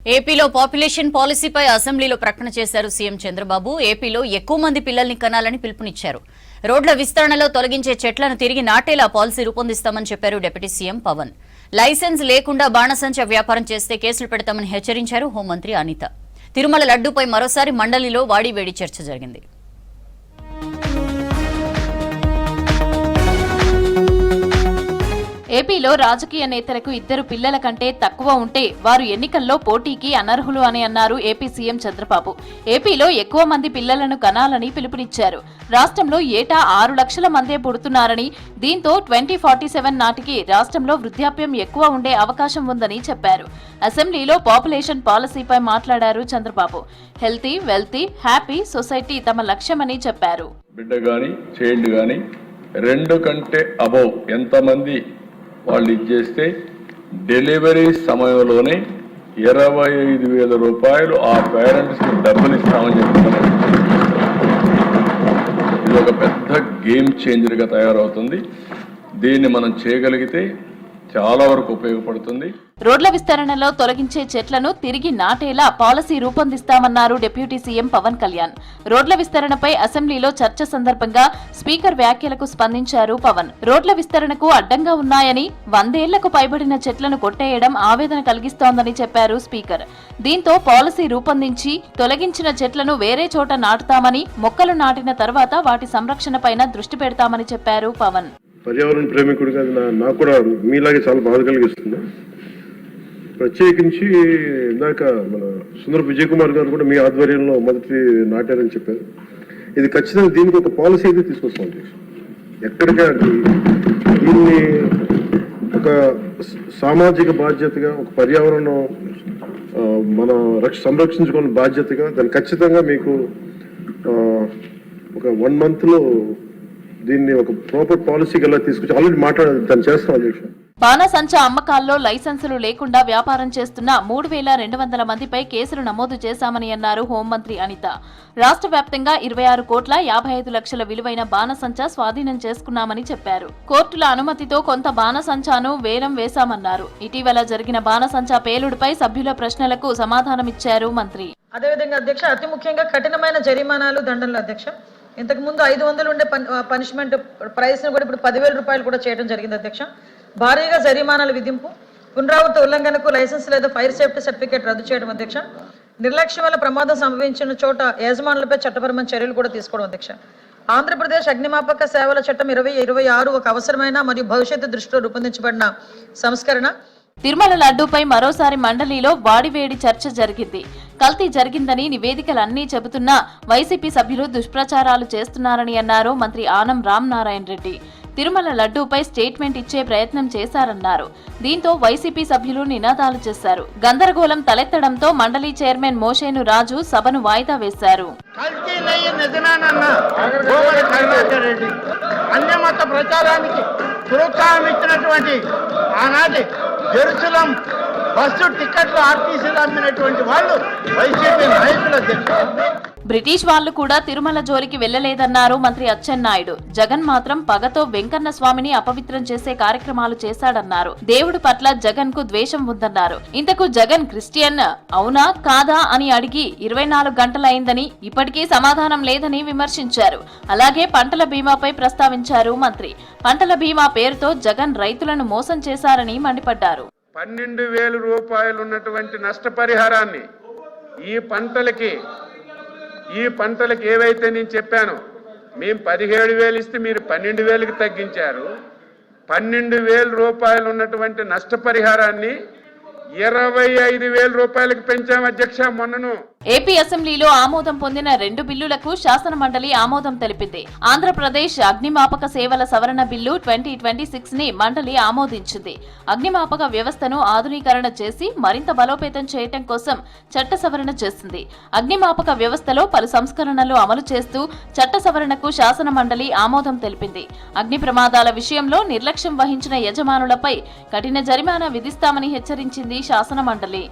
ఏపీలో పాపులేషన్ పాలసీపై అసెంబ్లీలో ప్రకటన చేశారు సీఎం చంద్రబాబు. ఏపీలో ఎక్కువ మంది పిల్లల్ని కనాలని పిలుపునిచ్చారు. రోడ్ల విస్తరణలో తొలగించే చెట్లను తిరిగి నాటేలా పాలసీ రూపొందిస్తామని చెప్పారు డిప్యూటీ సీఎం పవన్. లైసెన్స్ లేకుండా బాణసంచా వ్యాపారం చేస్తే కేసులు పెడతామని హెచ్చరించారు హోంమంత్రి అనిత. తిరుమల లడ్డూపై మరోసారి మండలిలో వాడివేడి చర్చ జరిగింది. ఏపీలో రాజకీయ నేతలకు ఇద్దరు పిల్లల కంటే తక్కువ ఉంటే వారు ఎన్నికల్లో పోటీకి అనర్హులు అని అన్నారు ఏపీ సీఎం చంద్రబాబు. ఏపీలో ఎక్కువ మంది పిల్లలను కనాలని పిలుపునిచ్చారు. రాష్ట్రంలో ఏటా 6 లక్షల మందే పుడుతున్నారని, దీంతో 2047 నాటికి రాష్ట్రంలో వృద్ధాప్యం ఎక్కువ ఉండే అవకాశం ఉందని చెప్పారు. అసెంబ్లీలో పాపులేషన్ పాలసీపై మాట్లాడారు Chandrababu. Healthy, wealthy, happy society తమ లక్ష్యమని చెప్పారు. బిడ్డ గాని చైల్డ్ గాని 2 కంటే అబౌవ్ ఎంతమంది వాళ్ళు ఇచ్చేస్తే డెలివరీ సమయంలోనే 25,000 రూపాయలు ఆ పేరెంట్స్కి డబ్బులు ఇస్తామని చెప్తున్నారు. ఇది ఒక పెద్ద గేమ్ చేంజర్గా తయారవుతుంది. దీన్ని మనం చేయగలిగితే చాలా వరకు ఉపయోగపడుతుంది. రోడ్ల విస్తరణలో తొలగించే చెట్లను తిరిగి నాటేలా పాలసీ రూపొందిస్తామన్నారు డిప్యూటీ సీఎం పవన్ కళ్యాణ్. రోడ్ల విస్తరణపై అసెంబ్లీలో చర్చ సందర్భంగా స్పీకర్ వ్యాఖ్యలకు స్పందించారు పవన్. రోడ్ల విస్తరణకు అడ్డంగా ఉన్నాయని, 100 ఏళ్లకు పైబడిన చెట్లను కొట్టేయడం ఆవేదన కలిగిస్తోందని చెప్పారు స్పీకర్. దీంతో పాలసీ రూపొందించి తొలగించిన చెట్లను వేరే చోట నాటుతామని, మొక్కలు నాటిన తర్వాత వాటి సంరక్షణపైన దృష్టి పెడతామని చెప్పారు పవన్. పర్యావరణ ప్రేమికుడిగా నాకు కూడా మీలాగే చాలా బాధ కలిగిస్తుంది. ప్రత్యేకించి ఇందాక మన సుందర విజయ్ కుమార్ గారు కూడా మీ ఆధ్వర్యంలో మొదటి నాటారని చెప్పారు. ఇది ఖచ్చితంగా దీనికి ఒక పాలసీ అయితే తీసుకొస్తాం. ఎక్కడికే దీన్ని ఒక సామాజిక బాధ్యతగా, ఒక పర్యావరణం మన సంరక్షించుకునే బాధ్యతగా దాన్ని ఖచ్చితంగా మీకు ఒక 1 monthలో దీన్ని ఒక ప్రాపర్ పాలసీకి ఎలా తీసుకొచ్చి ఆల్రెడీ మాట్లాడాలి, దాన్ని చేస్తాం అధ్యక్ష. బాణసంచా అమ్మకాల్లో లైసెన్సులు లేకుండా వ్యాపారం చేస్తున్న 3,200 మందిపై కేసులు నమోదు చేశామని అన్నారు హోంమంత్రి అనిత. రాష్ట్ర వ్యాప్తంగా 26,55 లక్షల విలువైన బాణసంచా స్వాధీనం చేసుకున్నామని చెప్పారు. కోర్టుల అనుమతితో కొంత బాణసంచాను వేలం వేశామన్నారు. ఇటీవల జరిగిన బాణసంచా పేలుడుపై సభ్యుల ప్రశ్నలకు సమాధానమిచ్చారు మంత్రి. అదేవిధంగా అధ్యక్ష, అతి ముఖ్యంగా కఠినమైన జరిమానాలు, దండనలు అధ్యక్ష. ఇంతకు ముందు 500 ఉండే పనిష్మెంట్ ప్రైస్ ను కూడా ఇప్పుడు 10,000 రూపాయలు కూడా చేయడం జరిగింది అధ్యక్ష. భారీగా జరిమానాల విధింపు, పునరావృత ఉల్లంఘనకు లైసెన్స్ లేదా ఫైర్ సేఫ్టీ సర్టిఫికేట్ రద్దు చేయడం అధ్యక్ష. నిర్లక్ష్యం వల్ల ప్రమాదం సంభవించిన చోట యజమానులపై చట్టపరమైన చర్యలు కూడా తీసుకోవడం అధ్యక్ష. ఆంధ్రప్రదేశ్ అగ్నిమాపక సేవల చట్టం 2026 ఒక అవసరమైన మరియు భవిష్యత్తు దృష్టిలో రూపొందించబడిన సంస్కరణ. తిరుమల లడ్డూపై మరోసారి మండలిలో వాడివేడి చర్చ జరిగింది. కల్తీ జరిగిందని నివేదికలన్నీ చెబుతున్నా వైసీపీ సభ్యులు దుష్ప్రచారాలు చేస్తున్నారని అన్నారు మంత్రి ఆనం రామనారాయణ రెడ్డి. తిరుమల లడ్డూపై స్టేట్మెంట్ ఇచ్చే ప్రయత్నం చేశారన్నారు. దీంతో వైసీపీ సభ్యులు నినాదాలు చేశారు. గందరగోళం తలెత్తడంతో మండలి చైర్మన్ మోషేను రాజు సభను వాయిదా వేశారు. అన్యమత ప్రచారానికి ప్రోత్సాహం ఇచ్చినటువంటి ఆనాటి జెరూసలం బస్సు టికెట్లు ఆర్టీసీలు అమ్మినటువంటి వాళ్ళు వైసీపీ నాయకులు. బ్రిటిష్ వాళ్లు కూడా తిరుమల జోలికి వెళ్లలేదన్నారు మంత్రి అచ్చెన్నాయుడు. జగన్ మాత్రం పగతో వెంకన్న స్వామిని అపవిత్రం చేసే కార్యక్రమాలు చేశాడన్నారు. దేవుడు పట్ల జగన్ కు ద్వేషం ఉందన్నారు. ఇంతకు జగన్ క్రిస్టియన్ అవునా కాదా అని అడిగి 24 గంటలైందని, ఇప్పటికీ సమాధానం లేదని విమర్శించారు. అలాగే పంటల బీమాపై ప్రస్తావించారు మంత్రి. పంటల బీమా పేరుతో జగన్ రైతులను మోసం చేశారని మండిపడ్డారు. 12,000 రూపాయలు ఉన్నటువంటి నష్టపరిహారాన్ని ఈ పంటలకి ఏవైతే నేను చెప్పానో, మేము 17,000 ఇస్తే మీరు 12,000కి తగ్గించారు. 12,000 రూపాయలు ఉన్నటువంటి నష్టపరిహారాన్ని 25,000 రూపాయలకు పెంచాం అధ్యక్ష మొన్నను. ఏపీ అసెంబ్లీలో ఆమోదం పొందిన 2 బిల్లులకు శాసన మండలి ఆమోదం తెలిపింది. ఆంధ్రప్రదేశ్ అగ్నిమాపక సేవల సవరణ బిల్లు 2026 ని మండలి ఆమోదించింది. అగ్నిమాపక వ్యవస్థను ఆధునీకరణ చేసి మరింత బలోపేతం చేయడం కోసం చట్ట సవరణ చేసింది. అగ్నిమాపక వ్యవస్థలో పలు సంస్కరణలు అమలు చేస్తూ చట్ట సవరణకు శాసన మండలి ఆమోదం తెలిపింది. అగ్ని ప్రమాదాల విషయంలో నిర్లక్ష్యం వహించిన యజమానులపై కఠిన జరిమానా విధిస్తామని హెచ్చరించింది శాసన మండలి.